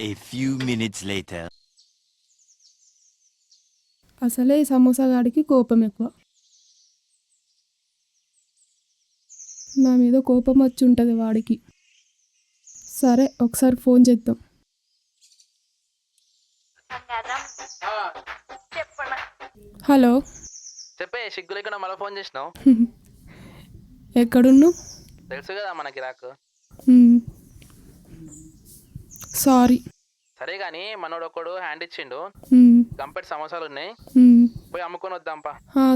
A few minutes later. అసలే ఈ సమోసా గాడికి కోపం ఎక్కువ. నా మీద కోపం వచ్చి ఉంటుంది వాడికి. సరే ఒకసారి ఫోన్ చేద్దాం. హలో, చెప్పే సిగ్గు లేకుండా మళ్ళీ ఫోన్ చేసినావు. ఎక్కడున్నావు? తెలుసు కదా మనకి రాకు. సారీ. సరే కానీ మనోడు ఒకడు హ్యాండ్ ఇచ్చిండు, గంపెటి సమోసాలు ఉన్నాయి, పోయి అమ్ముకొని వద్దాంపా.